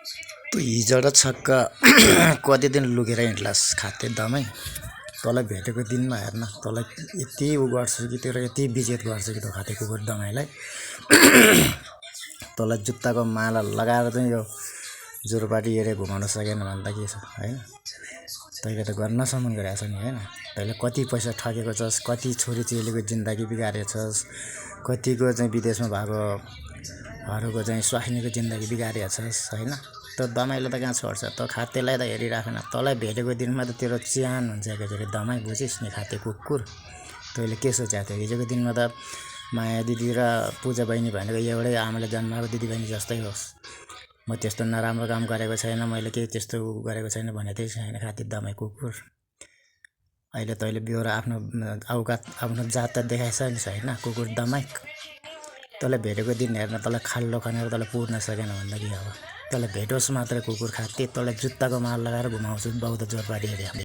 तँ हिजो र छक्क कति दिन लुकेर हिँड्लास् खाते दमै। तँलाई भेटेको दिनमा हेर्न, तँलाई यति उ गर्छु कि तेरो यति बिजेत गर्छु कि त खाते कुकुर दमाईलाई। तँलाई जुत्ताको माला लगाएर चाहिँ यो जोरपाटी हेरेर घुमाउन सकेन भने त के छ होइन। तैँले त गर्नसम्म गरेको छ नि होइन। तैँले कति पैसा ठगेको छस्, कति छोरीचेलीको जिन्दगी बिगारेछस्, कतिको चाहिँ विदेशमा भएकोहरूको चाहिँ स्वास्नीको जिन्दगी बिगारेछस् होइन। त दमाईले त कहाँ छोड्छ। त खातेलाई त हेरिराखेन। तँलाई भेटेको दिनमा त तेरो च्यान हुन्छ एकैचोटि दमाई, बुझिस् नि खाते कुकुर। तैँले के सोचेको थियो? हिजोको दिनमा त माया दिदी र पूजा बहिनी भनेको एउटै आमाले जन्माएको दिदी बहिनी जस्तै होस्। म त्यस्तो नराम्रो काम गरेको छैन, मैले केही त्यस्तो गरेको छैन भनेको थिएँ छैन खाते दमाई कुकुर। अहिले तैँले बेहोरा आफ्नो औकात आफ्नो जात त देखाएछ नि होइन कुकुर दमाई। तँलाई भेटेको दिन हेर्न, तँलाई खाल्डो खनेर तँलाई पुर्न सकेन भन्दा के अब। तँलाई भेटोस् मात्रै कुकुर खाते, तँलाई जुत्ताको माला लगाएर घुमाउँछु बौद्ध जोरपाटी हेरे।